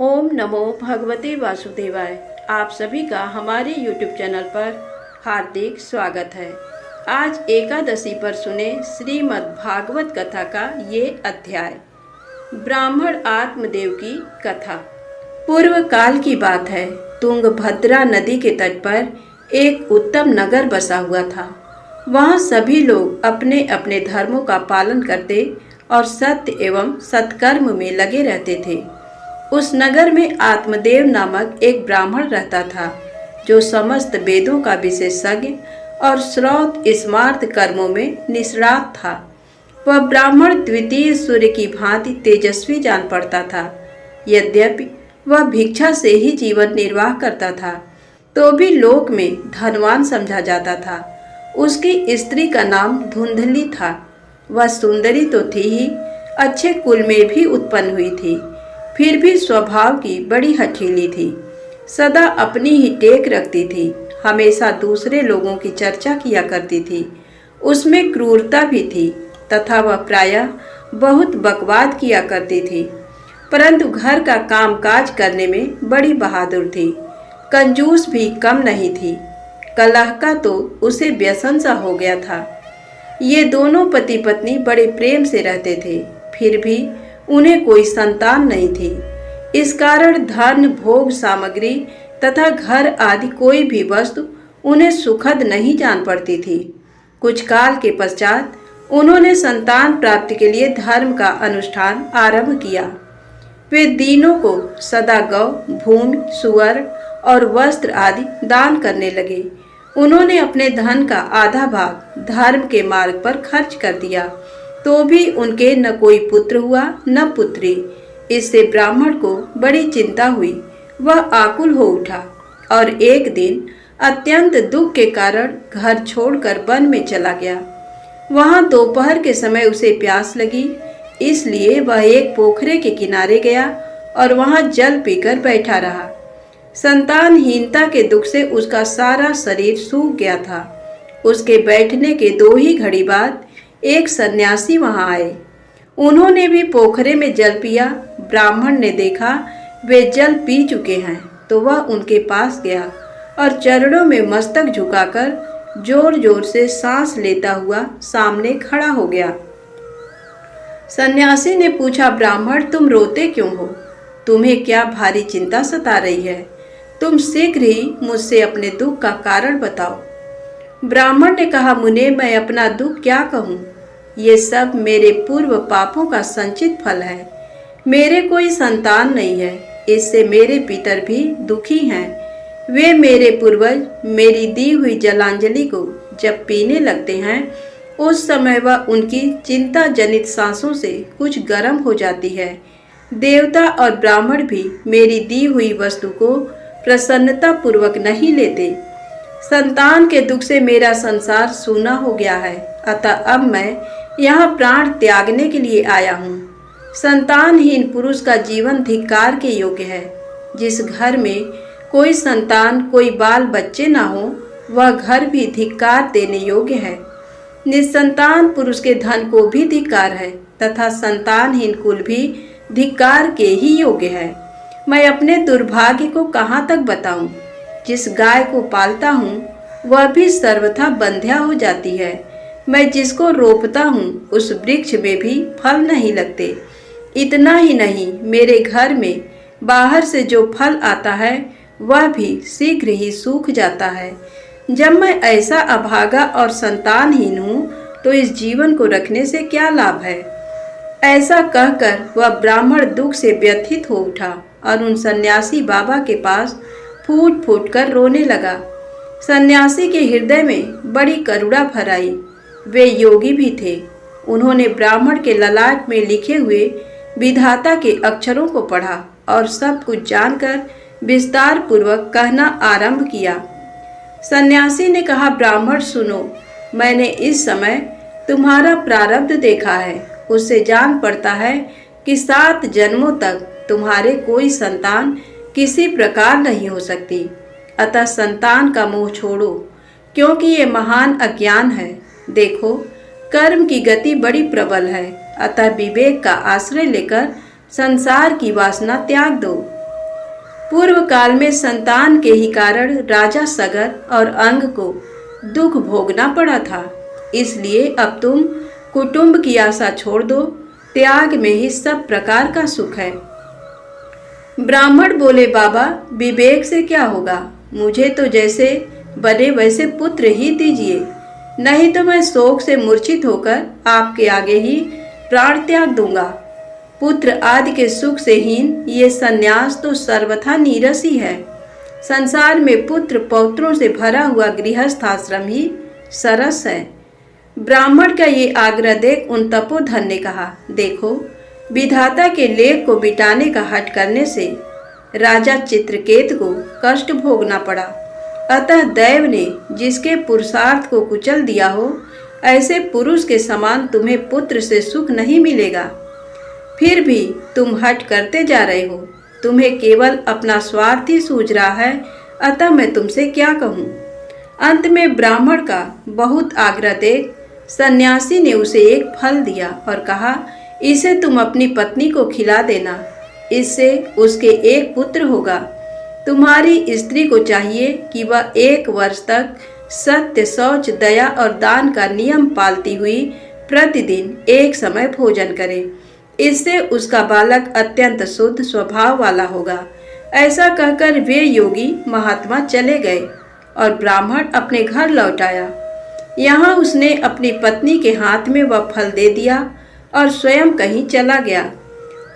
ओम नमो भगवते वासुदेवाय। आप सभी का हमारे YouTube चैनल पर हार्दिक स्वागत है। आज एकादशी पर सुने श्रीमद् भागवत कथा का ये अध्याय, ब्राह्मण आत्मदेव की कथा। पूर्व काल की बात है। तुंगभद्रा नदी के तट पर एक उत्तम नगर बसा हुआ था। वहाँ सभी लोग अपने अपने धर्मों का पालन करते और सत्य एवं सत्कर्म में लगे रहते थे। उस नगर में आत्मदेव नामक एक ब्राह्मण रहता था, जो समस्त वेदों का विशेषज्ञ और श्रौत स्मार्त कर्मों में निष्णात था। वह ब्राह्मण द्वितीय सूर्य की भांति तेजस्वी जान पड़ता था। यद्यपि वह भिक्षा से ही जीवन निर्वाह करता था, तो भी लोक में धनवान समझा जाता था। उसकी स्त्री का नाम धुंधली था। वह सुंदरी तो थी ही, अच्छे कुल में भी उत्पन्न हुई थी, फिर भी स्वभाव की बड़ी हठीली थी। सदा अपनी ही टेक रखती थी, हमेशा दूसरे लोगों की चर्चा किया करती थी। उसमें क्रूरता भी थी तथा वह प्रायः बहुत बकवाद किया करती थी, परंतु घर का कामकाज करने में बड़ी बहादुर थी। कंजूस भी कम नहीं थी। कलह का तो उसे व्यसन सा हो गया था। ये दोनों पति पत्नी बड़े प्रेम से रहते थे, फिर भी उन्हें कोई संतान नहीं थी। इस कारण धन, भोग सामग्री तथा घर आदि कोई भी वस्तु उन्हें सुखद नहीं जान पड़ती थी। कुछ काल के पश्चात उन्होंने संतान प्राप्ति के लिए धर्म का अनुष्ठान आरंभ किया। वे दीनों को सदा गौ, भूमि, सुअर और वस्त्र आदि दान करने लगे। उन्होंने अपने धन का आधा भाग धर्म के मार्ग पर खर्च कर दिया, तो भी उनके न कोई पुत्र हुआ न पुत्री। इससे ब्राह्मण को बड़ी चिंता हुई। वह आकुल हो उठा और एक दिन अत्यंत दुख के कारण घर छोड़कर वन में चला गया। वहां दोपहर के समय उसे प्यास लगी, इसलिए वह एक पोखरे के किनारे गया और वहां जल पीकर बैठा रहा। संतानहीनता के दुख से उसका सारा शरीर सूख गया था। उसके बैठने के 2 ही घड़ी बाद एक सन्यासी वहां आए। उन्होंने भी पोखरे में जल पिया। ब्राह्मण ने देखा वे जल पी चुके हैं, तो वह उनके पास गया और चरणों में मस्तक झुकाकर जोर जोर से सांस लेता हुआ सामने खड़ा हो गया। सन्यासी ने पूछा, ब्राह्मण तुम रोते क्यों हो? तुम्हें क्या भारी चिंता सता रही है? तुम शीघ्र ही मुझसे अपने दुख का कारण बताओ। ब्राह्मण ने कहा, मुने मैं अपना दुख क्या कहूँ? ये सब मेरे पूर्व पापों का संचित फल है। मेरे कोई संतान नहीं है, इससे मेरे पितर भी दुखी हैं। वे मेरे पूर्वज मेरी दी हुई जलांजलि को जब पीने लगते हैं, उस समय वह उनकी चिंता जनित सांसों से कुछ गर्म हो जाती है। देवता और ब्राह्मण भी मेरी दी हुई वस्तु को प्रसन्नता पूर्वक नहीं लेते। संतान के दुख से मेरा संसार सूना हो गया है, अतः अब मैं यहाँ प्राण त्यागने के लिए आया हूँ। संतानहीन पुरुष का जीवन धिक्कार के योग्य है। जिस घर में कोई संतान, कोई बाल बच्चे ना हो, वह घर भी धिक्कार देने योग्य है। निसंतान पुरुष के धन को भी धिक्कार है तथा संतानहीन कुल भी धिक्कार के ही योग्य है। मैं अपने दुर्भाग्य को कहाँ तक बताऊं? जिस गाय को पालता हूँ वह भी सर्वथा बंध्या हो जाती है। मैं जिसको रोपता हूँ उस वृक्ष में भी फल नहीं लगते। इतना ही नहीं, मेरे घर में बाहर से जो फल आता है वह भी शीघ्र ही सूख जाता है। जब मैं ऐसा अभागा और संतानहीन हूँ, तो इस जीवन को रखने से क्या लाभ है? ऐसा कहकर वह ब्राह्मण दुख से व्यथित हो उठा और उन सन्यासी बाबा के पास फूट फूट कर रोने लगा। सन्यासी के हृदय में बड़ी करुणा भर आई। वे योगी भी थे। उन्होंने ब्राह्मण के ललाट में लिखे हुए विधाता के अक्षरों को पढ़ा और सब कुछ जानकर विस्तार पूर्वक कहना आरंभ किया। सन्यासी ने कहा, ब्राह्मण सुनो, मैंने इस समय तुम्हारा प्रारब्ध देखा है। उससे जान पड़ता है कि 7 जन्मों तक तुम्हारे कोई संतान किसी प्रकार नहीं हो सकती। अतः संतान का मोह छोड़ो, क्योंकि ये महान अज्ञान है। देखो, कर्म की गति बड़ी प्रबल है, अतः विवेक का आश्रय लेकर संसार की वासना त्याग दो। पूर्व काल में संतान के ही कारण राजा सगर और अंग को दुख भोगना पड़ा था। इसलिए अब तुम कुटुंब की आशा छोड़ दो, त्याग में ही सब प्रकार का सुख है। ब्राह्मण बोले, बाबा विवेक से क्या होगा, मुझे तो जैसे बने वैसे पुत्र ही दीजिए, नहीं तो मैं शोक से मूर्छित होकर आपके आगे ही प्राण त्याग दूंगा। पुत्र आदि के सुख से हीन ये सन्यास तो सर्वथा नीरस ही है। संसार में पुत्र पौत्रों से भरा हुआ गृहस्थ आश्रम ही सरस है। ब्राह्मण का ये आग्रह देख उन तपोधन ने कहा, देखो विधाता के लेख को मिटाने का हठ करने से राजा चित्रकेत को कष्ट भोगना पड़ा। अतः दैव ने जिसके पुरुषार्थ को कुचल दिया हो, ऐसे पुरुष के समान तुम्हें पुत्र से सुख नहीं मिलेगा। फिर भी तुम हठ करते जा रहे हो, तुम्हें केवल अपना स्वार्थ ही सूझ रहा है, अतः मैं तुमसे क्या कहूँ। अंत में ब्राह्मण का बहुत आग्रह देख सन्यासी ने उसे एक फल दिया और कहा, इसे तुम अपनी पत्नी को खिला देना, इससे उसके एक पुत्र होगा। तुम्हारी स्त्री को चाहिए कि वह 1 वर्ष तक सत्य, शौच, दया और दान का नियम पालती हुई प्रतिदिन एक समय भोजन करे। इससे उसका बालक अत्यंत शुद्ध स्वभाव वाला होगा। ऐसा कहकर वे योगी महात्मा चले गए और ब्राह्मण अपने घर लौट आया। यहाँ उसने अपनी पत्नी के हाथ में वह फल दे दिया और स्वयं कहीं चला गया।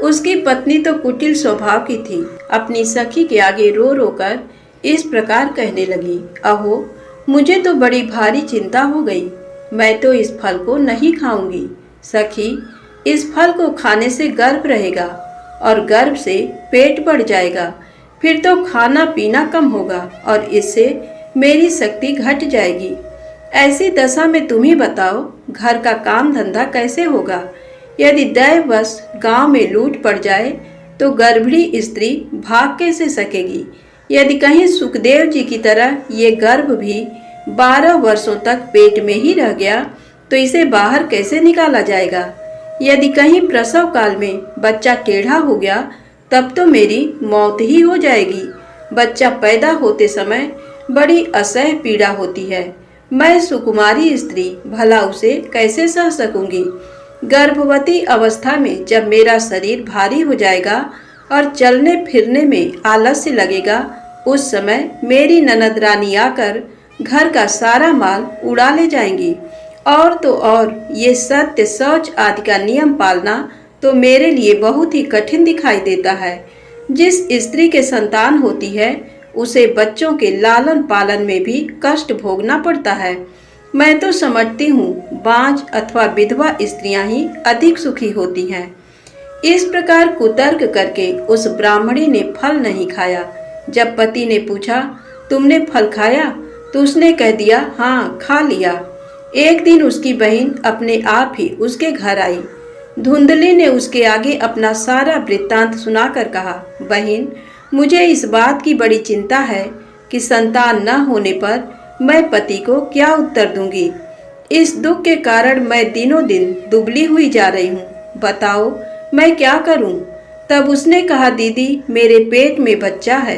उसकी पत्नी तो कुटिल स्वभाव की थी। अपनी सखी के आगे रो रो कर इस प्रकार कहने लगी, अहो मुझे तो बड़ी भारी चिंता हो गई, मैं तो इस फल को नहीं खाऊंगी। सखी, इस फल को खाने से गर्भ रहेगा और गर्भ से पेट बढ़ जाएगा, फिर तो खाना पीना कम होगा और इससे मेरी शक्ति घट जाएगी। ऐसी दशा में तुम ही बताओ, घर का काम धंधा कैसे होगा। यदि दैववश गांव में लूट पड़ जाए तो गर्भिणी स्त्री भाग कैसे सकेगी। यदि कहीं सुखदेव जी की तरह ये गर्भ भी 12 वर्षों तक पेट में ही रह गया तो इसे बाहर कैसे निकाला जाएगा। यदि कहीं प्रसव काल में बच्चा टेढ़ा हो गया तब तो मेरी मौत ही हो जाएगी। बच्चा पैदा होते समय बड़ी असह्य पीड़ा होती है। मैं सुकुमारी स्त्री भला उसे कैसे सह सकूंगी। गर्भवती अवस्था में जब मेरा शरीर भारी हो जाएगा और चलने फिरने में आलस्य लगेगा, उस समय मेरी ननद रानी आकर घर का सारा माल उड़ा ले जाएंगी। और तो और ये सत्य, शौच आदि का नियम पालना तो मेरे लिए बहुत ही कठिन दिखाई देता है। जिस स्त्री के संतान होती है उसे बच्चों के लालन पालन में भी कष्ट भोगना पड़ता है। मैं तो समझती हूँ बांझ अथवा विधवा स्त्रियां ही अधिक सुखी होती हैं। इस प्रकार कुतर्क करके उस ब्राह्मणी ने फल नहीं खाया। जब पति ने पूछा, तुमने फल खाया, तो उसने कह दिया, हाँ खा लिया। एक दिन उसकी बहन अपने आप ही उसके घर आई। धुंधली ने उसके आगे अपना सारा वृत्तांत सुनाकर कहा, बहन मुझे इस बात की बड़ी चिंता है कि संतान न होने पर मैं पति को क्या उत्तर दूंगी। इस दुख के कारण मैं दिनों दिन दुबली हुई जा रही हूँ, बताओ मैं क्या करूँ। तब उसने कहा, दीदी मेरे पेट में बच्चा है,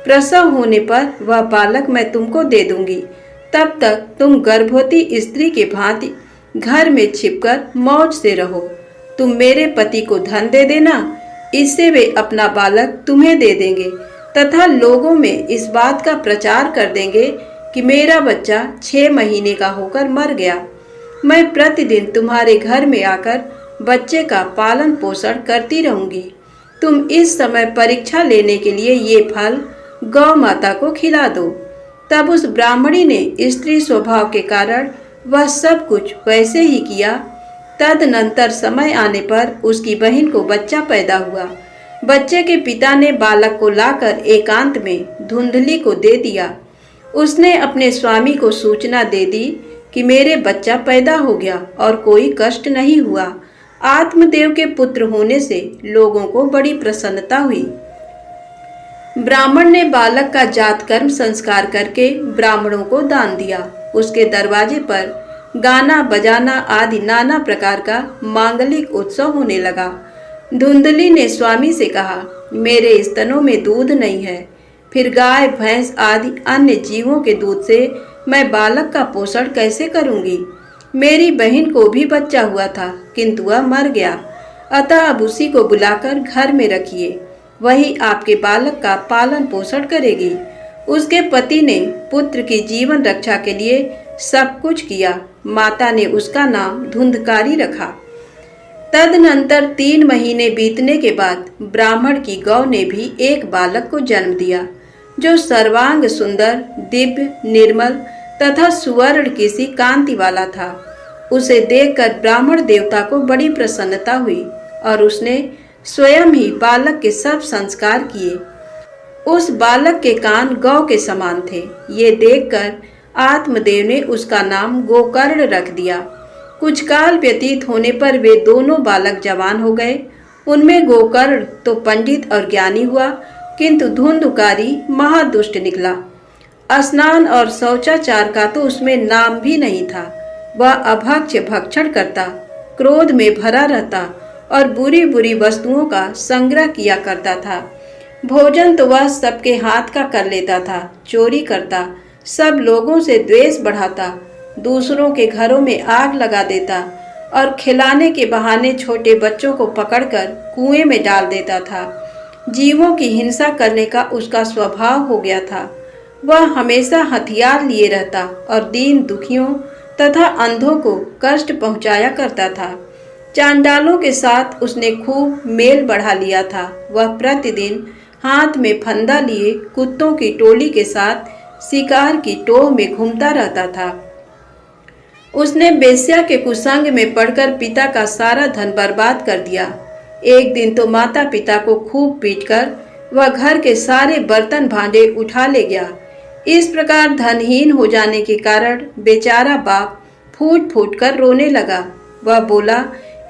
प्रसव होने पर वह बालक मैं तुमको दे दूंगी। तब तक तुम गर्भवती स्त्री के भांति घर में छिपकर मौज से रहो। तुम मेरे पति को धन दे देना, इससे वे अपना बालक तुम्हें दे देंगे तथा लोगों में इस बात का प्रचार कर देंगे कि मेरा बच्चा 6 महीने का होकर मर गया। मैं प्रतिदिन तुम्हारे घर में आकर बच्चे का पालन पोषण करती रहूंगी। तुम इस समय परीक्षा लेने के लिए ये फल गौ माता को खिला दो। तब उस ब्राह्मणी ने स्त्री स्वभाव के कारण वह सब कुछ वैसे ही किया। तदनंतर समय आने पर उसकी बहन को बच्चा पैदा हुआ। बच्चे के पिता ने बालक को लाकर एकांत में धुंधली को दे दिया। उसने अपने स्वामी को सूचना दे दी कि मेरे बच्चा पैदा हो गया और कोई कष्ट नहीं हुआ। आत्मदेव के पुत्र होने से लोगों को बड़ी प्रसन्नता हुई। ब्राह्मण ने बालक का जात कर्म संस्कार करके ब्राह्मणों को दान दिया। उसके दरवाजे पर गाना बजाना आदि नाना प्रकार का मांगलिक उत्सव होने लगा। धुंधली ने स्वामी से कहा, मेरे स्तनों में दूध नहीं है, फिर गाय भैंस आदि अन्य जीवों के दूध से मैं बालक का पोषण कैसे करूंगी। मेरी बहन को भी बच्चा हुआ था, किंतु वह मर गया, अतः अब उसी को बुलाकर घर में रखिए, वही आपके बालक का पालन पोषण करेगी। उसके पति ने पुत्र की जीवन रक्षा के लिए सब कुछ किया। माता ने उसका नाम धुंधकारी रखा। तदनंतर 3 महीने बीतने के बाद ब्राह्मण की गौ ने भी एक बालक को जन्म दिया, जो सर्वांग सुंदर, दिव्य, निर्मल तथा सुवर्ण की सी कांति वाला था। उसे देखकर ब्राह्मण देवता को बड़ी प्रसन्नता हुई और उसने स्वयं ही बालक के सब संस्कार किए। उस बालक के कान गौ के समान थे। ये देखकर आत्मदेव ने उसका नाम गोकर्ण रख दिया। कुछ काल व्यतीत होने पर वे दोनों बालक जवान हो गए। उनमें गोकर्ण तो पंडित और ज्ञानी हुआ, किंतु धुंधकारी महादुष्ट निकला। स्नान और शौचाचार का तो उसमें नाम भी नहीं था। वह अभक्ष्य भक्षण करता, क्रोध में भरा रहता और बुरी बुरी वस्तुओं का संग्रह किया करता था। भोजन तो वह सबके हाथ का कर लेता था, चोरी करता, सब लोगों से द्वेष बढ़ाता, दूसरों के घरों में आग लगा देता और खिलाने के बहाने छोटे बच्चों को पकड़कर कुएं में डाल देता था। जीवों की हिंसा करने का उसका स्वभाव हो गया था। वह हमेशा हथियार लिए रहता और दीन दुखियों तथा अंधों को कष्ट पहुंचाया करता था। चांडालों के साथ उसने खूब मेल बढ़ा लिया था। वह प्रतिदिन हाथ में फंदा लिए कुत्तों की टोली के साथ शिकार की टोह में घूमता रहता था। उसने बेश्या के कुसंग में पड़कर पिता का सारा धन बर्बाद कर दिया। एक दिन तो माता पिता को खूब पीटकर वह घर के सारे बर्तन भांडे उठा ले गया। इस प्रकार धनहीन हो जाने के कारण बेचारा बाप फूट फूट कर रोने लगा। वह बोला,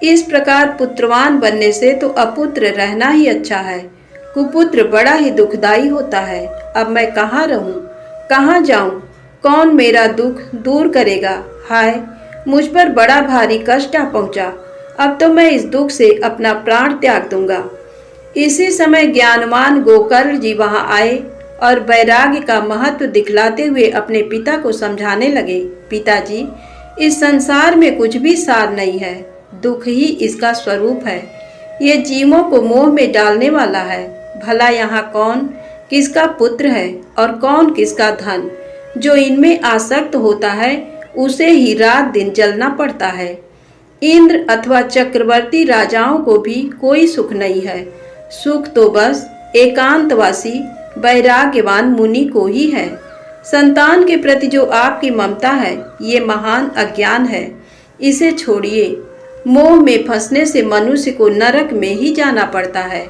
इस प्रकार पुत्रवान बनने से तो अपुत्र रहना ही अच्छा है। कुपुत्र बड़ा ही दुखदाई होता है। अब मैं कहाँ रहूं, कहाँ जाऊं, कौन मेरा दुख दूर करेगा। हाय, मुझ पर बड़ा भारी कष्ट आ पहुंचा। अब तो मैं इस दुख से अपना प्राण त्याग दूंगा। इसी समय ज्ञानवान गोकर्ण जी वहां आए और वैराग्य का महत्व दिखलाते हुए अपने पिता को समझाने लगे। पिताजी, इस संसार में कुछ भी सार नहीं है, दुख ही इसका स्वरूप है। ये जीवों को मोह में डालने वाला है। भला यहाँ कौन किसका पुत्र है और कौन किसका धन। जो इनमें आसक्त होता है उसे ही रात दिन जलना पड़ता है। इंद्र अथवा चक्रवर्ती राजाओं को भी कोई सुख नहीं है। सुख तो बस एकांतवासी वैराग्यवान मुनि को ही है। संतान के प्रति जो आपकी ममता है, ये महान अज्ञान है। इसे छोड़िए। मोह में फंसने से मनुष्य को नरक में ही जाना पड़ता है।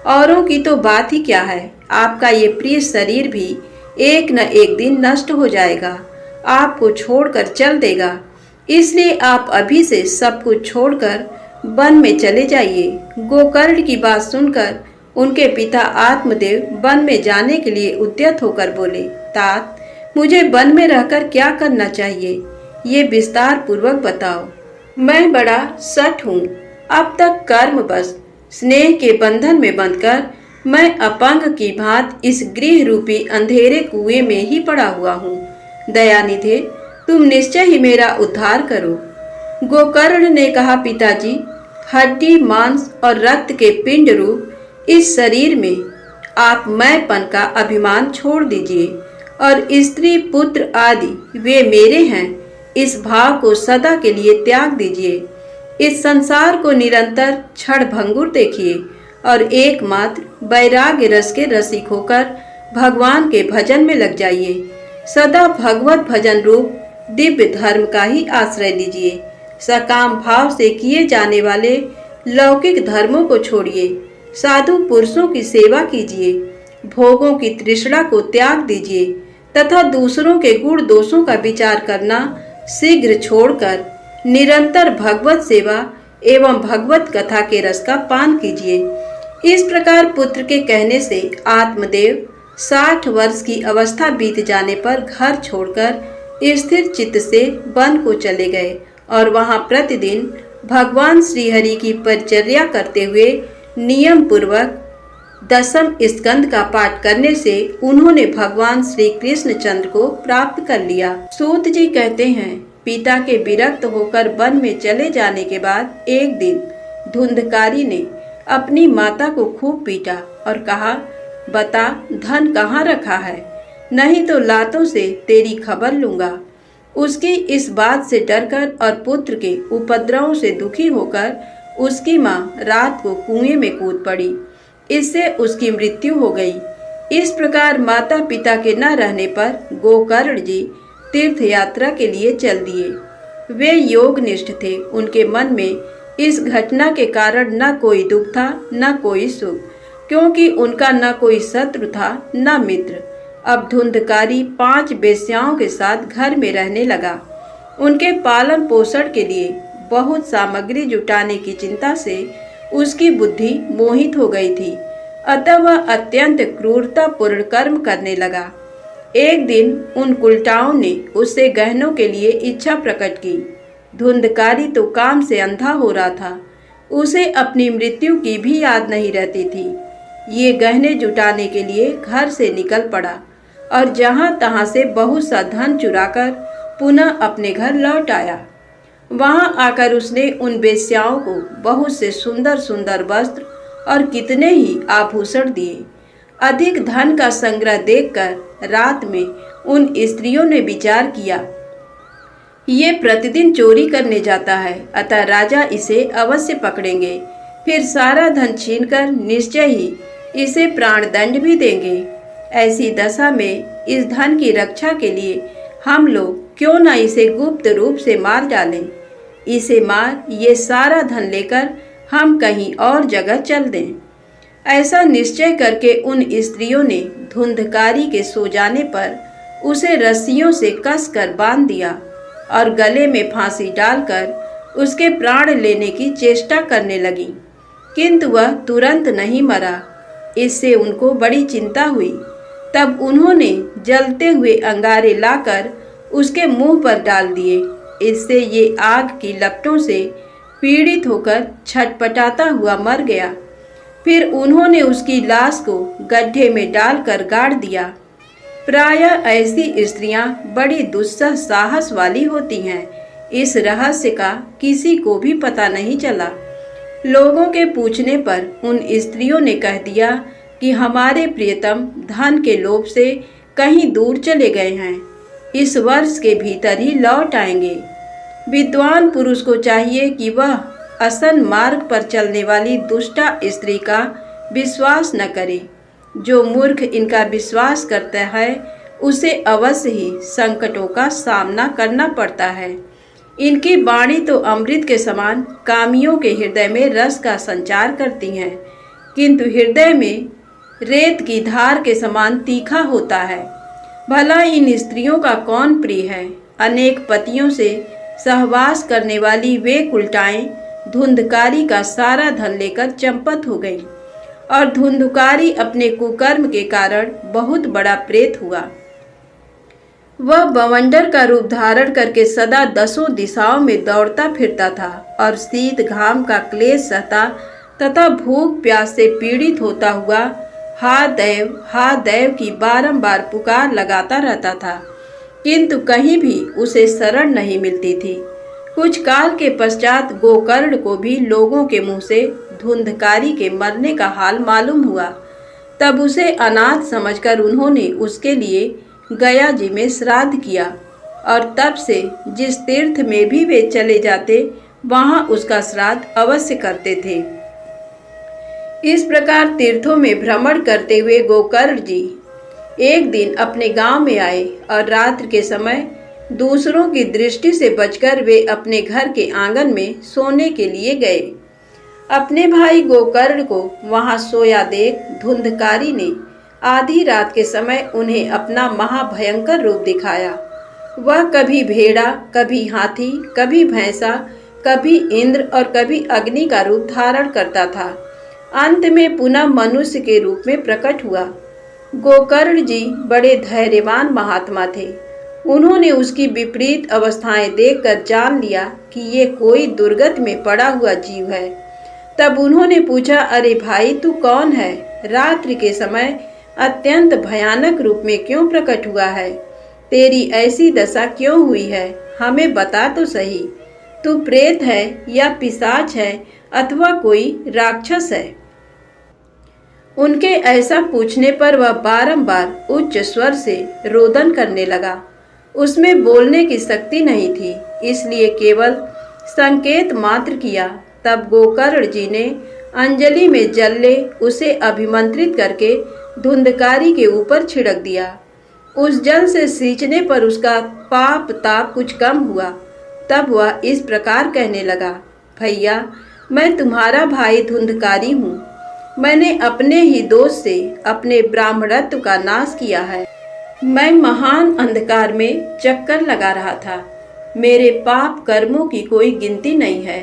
औरों की तो बात ही क्या है। आपका ये प्रिय शरीर भी एक न एक दिन नष्ट हो जाएगा, आपको छोड़कर चल देगा। इसलिए आप अभी से सब कुछ छोड़कर वन में चले जाइए। गोकर्ण की बात सुनकर उनके पिता आत्मदेव वन में जाने के लिए उद्यत होकर बोले, तात, मुझे वन में रहकर क्या करना चाहिए, ये विस्तार पूर्वक बताओ। मैं बड़ा सठ हूँ। अब तक कर्म बस स्नेह के बंधन में बंधकर मैं अपंग की भांति इस गृह रूपी अंधेरे कुएं में ही पड़ा हुआ हूँ। दयानिधे, तुम निश्चय ही मेरा उद्धार करो। गोकर्ण ने कहा, पिताजी, हड्डी मांस और रक्त के पिंड रूप इस शरीर में आप मैंपन का अभिमान छोड़ दीजिए और स्त्री पुत्र आदि वे मेरे हैं, इस भाव को सदा के लिए त्याग दीजिए। इस संसार को निरंतर क्षण भंगुर देखिए और एकमात्र वैराग्य रस के रसिक होकर भगवान के भजन में लग जाइए। सदा भगवत भजन रूप दिव्य धर्म का ही आश्रय लीजिए। सकाम भाव से किए जाने वाले लौकिक धर्मों को छोड़िए। साधु पुरुषों की सेवा कीजिए। भोगों की तृष्णा को त्याग दीजिए तथा दूसरों के गुण दोषों का विचार करना शीघ्र छोड़कर निरंतर भगवत सेवा एवं भगवत कथा के रस का पान कीजिए। इस प्रकार पुत्र के कहने से आत्मदेव 60 वर्ष की अवस्था बीत जाने पर घर छोड़कर स्थिर चित्त से वन को चले गए और वहां प्रतिदिन भगवान श्रीहरि की परिचर्या करते हुए नियम पूर्वक 10वें स्कंद का पाठ करने से उन्होंने भगवान श्री कृष्ण चंद्र को प्राप्त कर लिया। सूत जी कहते हैं, पिता के विरक्त होकर वन में चले जाने के बाद एक दिन धुंधकारी ने अपनी माता को खूब पीटा और कहा, बता धन कहाँ रखा है, नहीं तो लातों से तेरी खबर लूंगा। उसकी इस बात से डरकर और पुत्र के उपद्रवों से दुखी होकर उसकी माँ रात को कुएं में कूद पड़ी। इससे उसकी मृत्यु हो गई। इस प्रकार माता पिता के न रहने पर गोकर्ण जी तीर्थ यात्रा के लिए चल दिए। वे योगनिष्ठ थे। उनके मन में इस घटना के कारण न कोई दुख था न कोई सुख, क्योंकि उनका न कोई शत्रु था न मित्र। अब धुंधकारी 5 वेश्याओं के साथ घर में रहने लगा। उनके पालन पोषण के लिए बहुत सामग्री जुटाने की चिंता से उसकी बुद्धि मोहित हो गई थी, अतः वह अत्यंत क्रूरतापूर्ण कर्म करने लगा। एक दिन उन कुलटाओं ने उससे गहनों के लिए इच्छा प्रकट की। धुंधकारी तो काम से अंधा हो रहा था, उसे अपनी मृत्यु की भी याद नहीं रहती थी। ये गहने जुटाने के लिए घर से निकल पड़ा और जहाँ तहाँ से बहुत सा धन चुराकर पुनः अपने घर लौट आया। वहाँ आकर उसने उन वेश्याओं को बहुत से सुंदर सुंदर वस्त्र और कितने ही आभूषण दिए। अधिक धन का संग्रह देखकर रात में उन स्त्रियों ने विचार किया, ये प्रतिदिन चोरी करने जाता है, अतः राजा इसे अवश्य पकड़ेंगे, फिर सारा धन छीनकर निश्चय ही इसे प्राणदंड भी देंगे। ऐसी दशा में इस धन की रक्षा के लिए हम लोग क्यों न इसे गुप्त रूप से मार डालें। इसे मार ये सारा धन लेकर हम कहीं और जगह चल दें। ऐसा निश्चय करके उन स्त्रियों ने धुंधकारी के सो जाने पर उसे रस्सियों से कसकर बांध दिया और गले में फांसी डालकर उसके प्राण लेने की चेष्टा करने लगी, किंतु वह तुरंत नहीं मरा। इससे उनको बड़ी चिंता हुई। तब उन्होंने जलते हुए अंगारे लाकर उसके मुंह पर डाल दिए। इससे ये आग की लपटों से पीड़ित होकर छटपटाता हुआ मर गया। फिर उन्होंने उसकी लाश को गड्ढे में डालकर गाड़ दिया। प्रायः ऐसी स्त्रियां बड़ी दुस्सह साहस वाली होती हैं। इस रहस्य का किसी को भी पता नहीं चला। लोगों के पूछने पर उन स्त्रियों ने कह दिया कि हमारे प्रियतम धन के लोभ से कहीं दूर चले गए हैं, इस वर्ष के भीतर ही लौट आएंगे। विद्वान पुरुष को चाहिए कि वह असन मार्ग पर चलने वाली दुष्टा स्त्री का विश्वास न करे। जो मूर्ख इनका विश्वास करता है उसे अवश्य ही संकटों का सामना करना पड़ता है। इनकी वाणी तो अमृत के समान कामियों के हृदय में रस का संचार करती हैं, किंतु हृदय में रेत की धार के समान तीखा होता है। भला इन स्त्रियों का कौन प्रिय है। अनेक पतियों से सहवास करने वाली वे कुलटाएं धुंधकारी का सारा धन लेकर चंपत हो गई और धुंधकारी अपने कुकर्म के कारण बहुत बड़ा प्रेत हुआ। वह बवंडर का रूप धारण करके सदा 10 दिशाओं में दौड़ता फिरता था और शीत घाम का क्लेश सहता तथा भूख प्यास से पीड़ित होता हुआ हा देव की बारंबार पुकार लगाता रहता था, किंतु कहीं भी उसे शरण नहीं मिलती थी। कुछ काल के पश्चात गोकर्ण को भी लोगों के मुंह से धुंधकारी के मरने का हाल मालूम हुआ। तब उसे अनाथ समझकर उन्होंने उसके लिए गया जी में श्राद्ध किया और तब से जिस तीर्थ में भी वे चले जाते वहां उसका श्राद्ध अवश्य करते थे। इस प्रकार तीर्थों में भ्रमण करते हुए गोकर्ण जी एक दिन अपने गांव में आए और रात्रि के समय दूसरों की दृष्टि से बचकर वे अपने घर के आंगन में सोने के लिए गए। अपने भाई गोकर्ण को वहां सोया देख धुंधकारी ने आधी रात के समय उन्हें अपना महाभयंकर रूप दिखाया। वह कभी भेड़ा, कभी हाथी, कभी भैंसा, कभी इंद्र और कभी अग्नि का रूप धारण करता था। अंत में पुनः मनुष्य के रूप में प्रकट हुआ। गोकर्ण जी बड़े धैर्यवान महात्मा थे। उन्होंने उसकी विपरीत अवस्थाएं देखकर जान लिया कि ये कोई दुर्गत में पड़ा हुआ जीव है, तब उन्होंने पूछा, अरे भाई तू कौन है? रात्रि के समय अत्यंत भयानक रूप में क्यों प्रकट हुआ है? तेरी ऐसी दशा क्यों हुई है? हमें बता तो सही। तू प्रेत है या पिशाच है अथवा कोई राक्षस है? उनके ऐसा पूछने पर वह बारंबार उच्च स्वर से रोदन करने लगा। उसमें बोलने की शक्ति नहीं थी, इसलिए केवल संकेत मात्र किया। तब गोकर्ण जी ने अंजलि में जल ले उसे अभिमंत्रित करके धुंधकारी के ऊपर छिड़क दिया। उस जल से सींचने पर उसका पाप ताप कुछ कम हुआ। तब वह इस प्रकार कहने लगा, भैया मैं तुम्हारा भाई धुंधकारी हूँ। मैंने अपने ही दोष से अपने ब्राह्मणत्व का नाश किया है। मैं महान अंधकार में चक्कर लगा रहा था। मेरे पाप कर्मों की कोई गिनती नहीं है।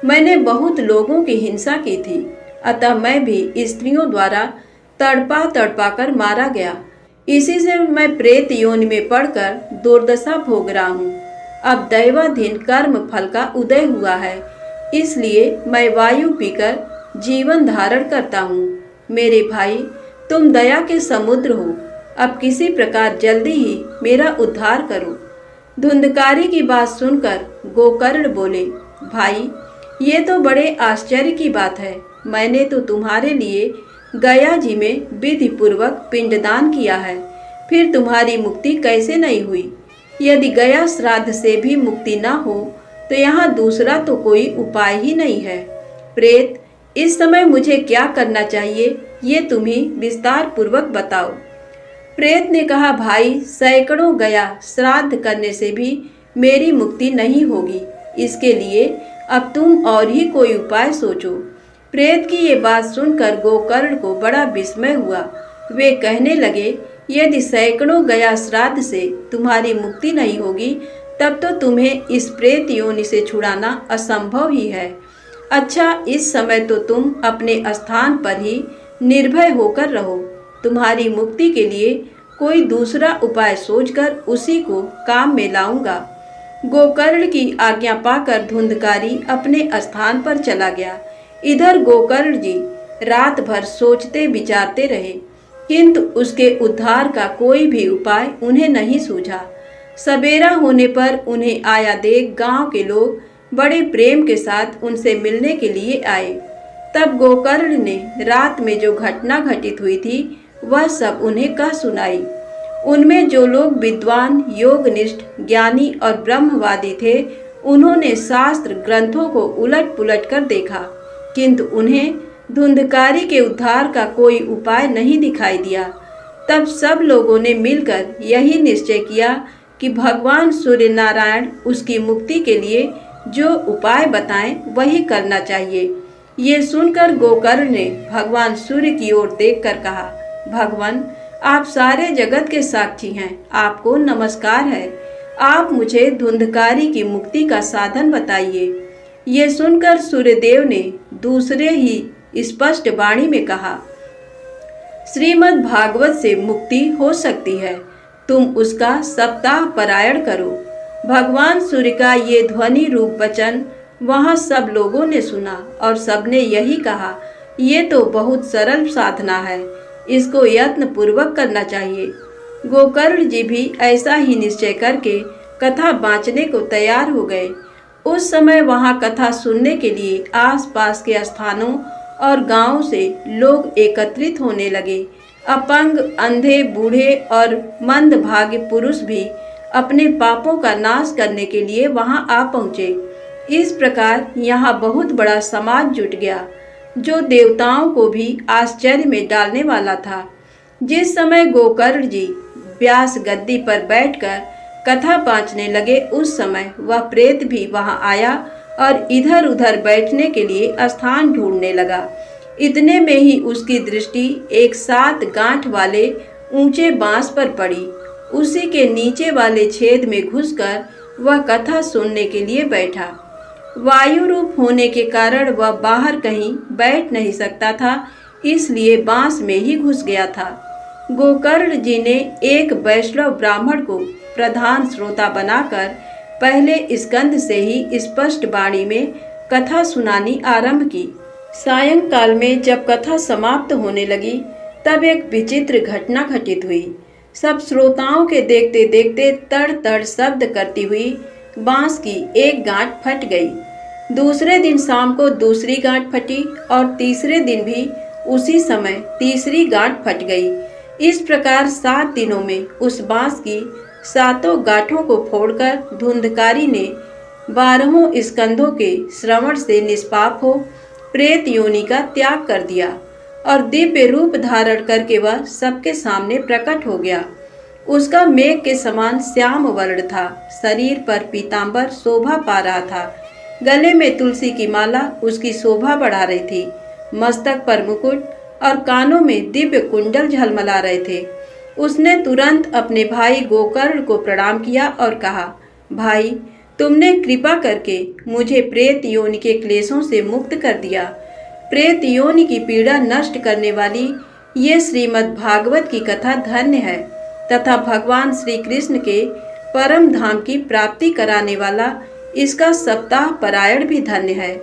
मैंने बहुत लोगों की हिंसा की थी, अतः मैं भी स्त्रियों द्वारा तड़पा तड़पा कर मारा गया। इसी से मैं प्रेत योनि में पड़कर दुर्दशा भोग रहा हूँ। अब दैवाधीन कर्म फल का उदय हुआ है, इसलिए मैं वायु पीकर जीवन धारण करता हूँ। मेरे भाई तुम दया के समुद्र हो, अब किसी प्रकार जल्दी ही मेरा उद्धार करो। धुंधकारी की बात सुनकर गोकर्ण बोले, भाई ये तो बड़े आश्चर्य की बात है। मैंने तो तुम्हारे लिए गया जी में विधि पूर्वक पिंडदान किया है, फिर तुम्हारी मुक्ति कैसे नहीं हुई? यदि गया श्राद्ध से भी मुक्ति न हो तो यहाँ दूसरा तो कोई उपाय ही नहीं है। प्रेत, इस समय मुझे क्या करना चाहिए ये तुम ही विस्तार पूर्वक बताओ। प्रेत ने कहा, भाई सैकड़ों गया श्राद्ध करने से भी मेरी मुक्ति नहीं होगी। इसके लिए अब तुम और ही कोई उपाय सोचो। प्रेत की ये बात सुनकर गोकर्ण को बड़ा विस्मय हुआ। वे कहने लगे, यदि सैकड़ों गया श्राद्ध से तुम्हारी मुक्ति नहीं होगी तब तो तुम्हें इस प्रेत योनि से छुड़ाना असंभव ही है। अच्छा, इस समय तो तुम अपने स्थान पर ही निर्भय होकर रहो। तुम्हारी मुक्ति के लिए कोई दूसरा उपाय सोचकर उसी को काम में लाऊंगा। गोकर्ण की आज्ञा पाकर धुंधकारी अपने स्थान पर चला गया। इधर गोकर्ण जी रात भर सोचते विचारते रहे, किंतु उसके उद्धार का कोई भी उपाय उन्हें नहीं सूझा। सवेरा होने पर उन्हें आया देख गांव के लोग बड़े प्रेम के साथ उनसे मिलने के लिए आए। तब गोकर्ण ने रात में जो घटना घटित हुई थी वह सब उन्हें कह सुनाई। उनमें जो लोग विद्वान, योगनिष्ठ, ज्ञानी और ब्रह्मवादी थे, उन्होंने शास्त्र ग्रंथों को उलट पुलट कर देखा, किंतु उन्हें धुंधकारी के उद्धार का कोई उपाय नहीं दिखाई दिया। तब सब लोगों ने मिलकर यही निश्चय किया कि भगवान सूर्य नारायण उसकी मुक्ति के लिए जो उपाय बताएं वही करना चाहिए। ये सुनकर गोकर्ण ने भगवान सूर्य की ओर देखकर कहा, भगवान आप सारे जगत के साक्षी हैं, आपको नमस्कार है। आप मुझे धुंधकारी की मुक्ति का साधन बताइए। ये सुनकर सूर्यदेव ने दूसरे ही स्पष्ट वाणी में कहा, श्रीमद् भागवत से मुक्ति हो सकती है, तुम उसका सप्ताह पारायण करो। भगवान सूर्य का ये ध्वनि रूप वचन वहाँ सब लोगों ने सुना और सबने यही कहा, ये तो बहुत सरल साधना है, इसको यत्न पूर्वक करना चाहिए। गोकर्ण जी भी ऐसा ही निश्चय करके कथा बाँचने को तैयार हो गए। उस समय वहाँ कथा सुनने के लिए आसपास के स्थानों और गांवों से लोग एकत्रित होने लगे। अपंग, अंधे, बूढ़े और मंदभागी पुरुष भी अपने पापों का नाश करने के लिए वहां आ पहुँचे। इस प्रकार यहाँ बहुत बड़ा समाज जुट गया, जो देवताओं को भी आश्चर्य में डालने वाला था। जिस समय गोकर्ण जी व्यास गद्दी पर बैठकर कथा बाँचने लगे, उस समय वह प्रेत भी वहां आया और इधर उधर बैठने के लिए स्थान ढूंढने लगा। इतने में ही उसकी दृष्टि एक 7 गांठ वाले ऊंचे बांस पर पड़ी। उसी के नीचे वाले छेद में घुसकर वह कथा सुनने के लिए बैठा। वायु रूप होने के कारण वह बाहर कहीं बैठ नहीं सकता था, इसलिए बांस में ही घुस गया था। गोकर्ण जी ने एक वैष्णव ब्राह्मण को प्रधान श्रोता बनाकर पहले स्कंद से ही स्पष्ट वाणी में कथा सुनानी आरंभ की। सायंकाल में जब कथा समाप्त होने लगी तब एक विचित्र घटना घटित हुई। सब श्रोताओं के देखते देखते तड़ तड़ शब्द करती हुई बांस की एक गांठ फट गई। दूसरे दिन शाम को दूसरी गांठ फटी और तीसरे दिन भी उसी समय तीसरी गांठ फट गई। इस प्रकार 7 दिनों में उस बांस की 7 गांठों को फोड़कर धुंधकारी ने 12 स्कंधों के श्रवण से निष्पाप हो प्रेत योनि का त्याग कर दिया और दिव्य रूप धारण करके वह सबके सामने प्रकट हो गया। उसका मेघ के समान श्याम वर्ण था, शरीर पर पीतांबर शोभा पा रहा था, गले में तुलसी की माला उसकी शोभा बढ़ा रही थी, मस्तक पर मुकुट और कानों में दिव्य कुंडल झलमला रहे थे। उसने तुरंत अपने भाई गोकर्ण को प्रणाम किया और कहा, भाई, तुमने कृपा करके मुझे प्रेत योनि के क्लेशों से मुक्त कर दिया। प्रेत योनि की पीड़ा नष्ट करने वाली ये श्रीमद् भागवत की कथा धन्य है तथा भगवान श्री कृष्ण के परम धाम की प्राप्ति कराने वाला इसका सप्ताह पारायण भी धन्य है।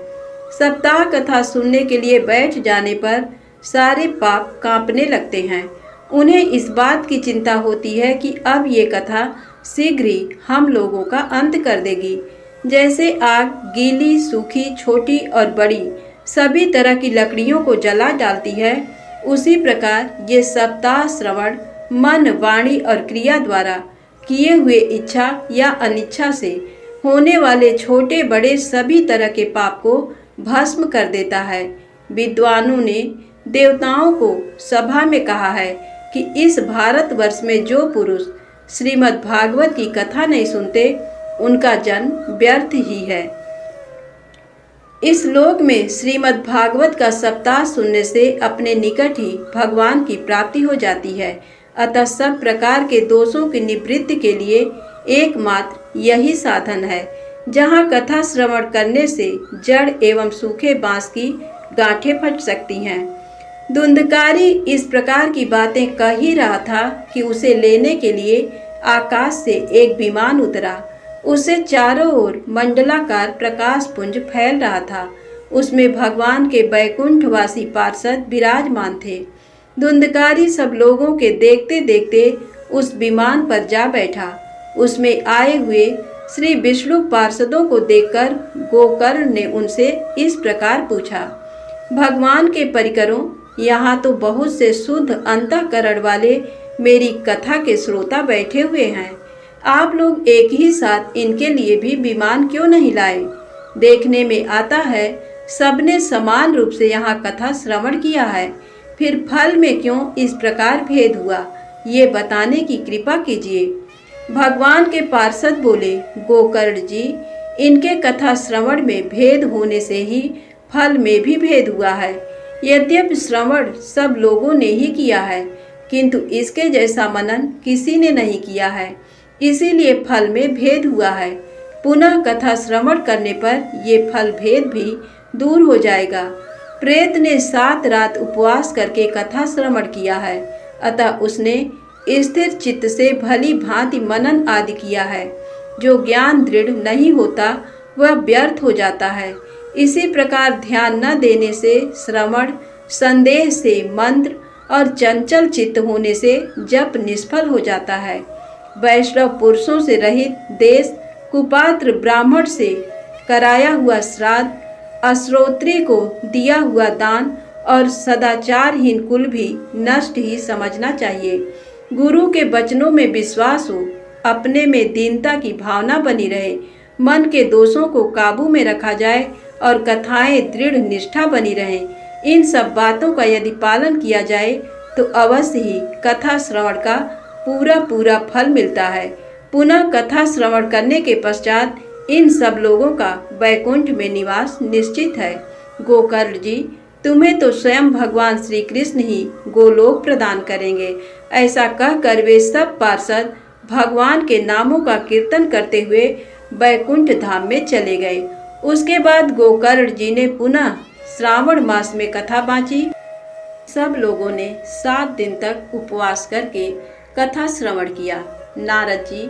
सप्ताह कथा सुनने के लिए बैठ जाने पर सारे पाप कांपने लगते हैं। उन्हें इस बात की चिंता होती है कि अब ये कथा शीघ्र ही हम लोगों का अंत कर देगी। जैसे आग गीली, सूखी, छोटी और बड़ी सभी तरह की लकड़ियों को जला डालती है, उसी प्रकार ये सप्ताह श्रवण मन, वाणी और क्रिया द्वारा किए हुए इच्छा या अनिच्छा से होने वाले छोटे बड़े सभी तरह के पाप को भस्म कर देता है। विद्वानों ने देवताओं को सभा में कहा है कि इस भारतवर्ष में जो पुरुष श्रीमद् भागवत की कथा नहीं सुनते उनका जन्म व्यर्थ ही है। इस लोक में श्रीमद् भागवत का सप्ताह सुनने से अपने निकट ही भगवान की प्राप्ति हो जाती है। अतः सब प्रकार के दोषों की निवृत्ति के लिए एकमात्र यही साधन है। जहाँ कथा श्रवण करने से जड़ एवं सूखे बांस की गांठें फट सकती हैं। धुंधकारी इस प्रकार की बातें कह ही रहा था कि उसे लेने के लिए आकाश से एक विमान उतरा। उसे चारों ओर मंडलाकार प्रकाश पुंज फैल रहा था। उसमें भगवान के बैकुंठवासी पार्षद विराजमान थे। धुंधकारी सब लोगों के देखते देखते उस विमान पर जा बैठा। उसमें आए हुए श्री विष्णु पार्षदों को देखकर गोकर्ण ने उनसे इस प्रकार पूछा, भगवान के परिकरों, यहाँ तो बहुत से शुद्ध अंतःकरण वाले मेरी कथा के श्रोता बैठे हुए हैं। आप लोग एक ही साथ इनके लिए भी विमान क्यों नहीं लाए? देखने में आता है सबने समान रूप से यहाँ कथा श्रवण किया है, फिर फल में क्यों इस प्रकार भेद हुआ, ये बताने की कृपा कीजिए। भगवान के पार्षद बोले, गोकर्ण जी, इनके कथा श्रवण में भेद होने से ही फल में भी भेद हुआ है। यद्यपि श्रवण सब लोगों ने ही किया है, किंतु इसके जैसा मनन किसी ने नहीं किया है, इसीलिए फल में भेद हुआ है। पुनः कथा श्रवण करने पर ये फल भेद भी दूर हो जाएगा। प्रेत ने 7 रात उपवास करके कथा श्रवण किया है, अतः उसने स्थिर चित्त से भली भांति मनन आदि किया है। जो ज्ञान दृढ़ नहीं होता वह व्यर्थ हो जाता है। इसी प्रकार ध्यान न देने से श्रवण, संदेह से मंत्र और चंचल चित्त होने से जप निष्फल हो जाता है। वैष्णव पुरुषों से रहित देश, कुपात्र ब्राह्मण से कराया हुआ श्राद्ध, अश्रोत्री को दिया हुआ दान और सदाचारहीन कुल भी नष्ट ही समझना चाहिए। गुरु के वचनों में विश्वास हो, अपने में दीनता की भावना बनी रहे, मन के दोषों को काबू में रखा जाए और कथाएं दृढ़ निष्ठा बनी रहे। इन सब बातों का यदि पालन किया जाए तो अवश्य ही कथा श्रवण का पूरा फल मिलता है। पुनः कथा श्रवण करने के पश्चात इन सब लोगों का वैकुंठ में निवास निश्चित है। गोकर्ण जी, तुम्हें तो स्वयं भगवान श्री कृष्ण ही गोलोक प्रदान करेंगे। ऐसा कहकर वे सब पार्षद भगवान के नामों का कीर्तन करते हुए वैकुंठ धाम में चले गए। उसके बाद गोकर्ण जी ने पुनः श्रावण मास में कथा बाँची। सब लोगों ने 7 दिन तक उपवास करके कथा श्रवण किया। नारद जी,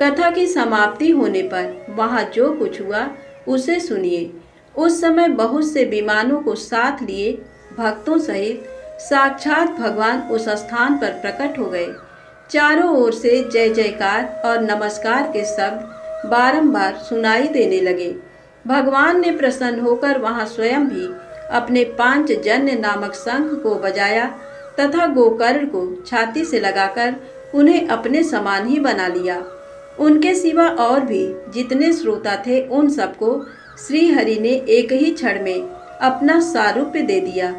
कथा की समाप्ति होने पर वहाँ जो कुछ हुआ उसे सुनिए। उस समय बहुत से विमानों को साथ लिए भक्तों सहित साक्षात भगवान उस स्थान पर प्रकट हो गए। चारों ओर से जय जयकार और नमस्कार के शब्द बारंबार सुनाई देने लगे। भगवान ने प्रसन्न होकर वहां स्वयं भी अपने पांचजन्य नामक शंख को बजाया तथा गोकर्ण को छाती से लगाकर उन्हें अपने समान ही बना लिया। उनके सिवा और भी जितने श्रोता थे उन सबको श्री हरि ने एक ही क्षण में अपना सारूप्य दे दिया।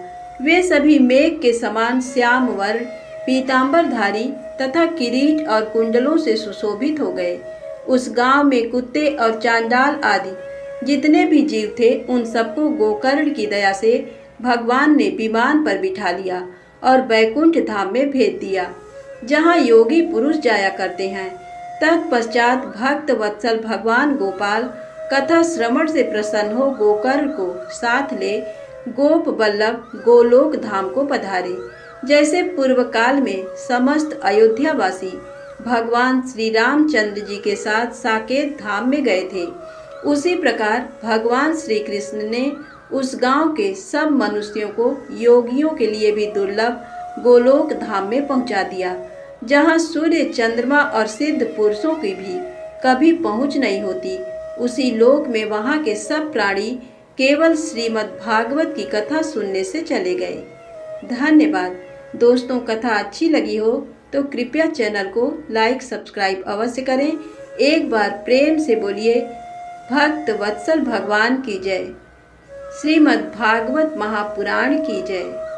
वे सभी मेघ के समान श्याम वर्ण पीतांबरधारी तथा किरीट और कुंडलों से सुशोभित हो गए। उस गांव में कुत्ते और चांडाल आदि जितने भी जीव थे उन सबको गोकर्ण की दया से भगवान ने विमान पर बिठा लिया और बैकुंठ धाम में भेज दिया, जहां योगी पुरुष जाया करते हैं। तत्पश्चात भक्त वत्सल भगवान गोपाल कथा श्रवण से प्रसन्न हो गोकर्ण को साथ ले गोप वल्लभ गोलोक धाम को पधारे। जैसे पूर्व काल में समस्त अयोध्यावासी भगवान श्री रामचंद्र जी के साथ साकेत धाम में गए थे, उसी प्रकार भगवान श्री कृष्ण ने उस गांव के सब मनुष्यों को योगियों के लिए भी दुर्लभ गोलोक धाम में पहुंचा दिया, जहां सूर्य चंद्रमा और सिद्ध पुरुषों की भी कभी पहुंच नहीं होती। उसी लोक में वहां के सब प्राणी केवल श्रीमद् भागवत की कथा सुनने से चले गए। धन्यवाद दोस्तों। कथा अच्छी लगी हो तो कृपया चैनल को लाइक सब्सक्राइब अवश्य करें। एक बार प्रेम से बोलिए भक्त वत्सल भगवान की जय। श्रीमद् भागवत महापुराण की जय।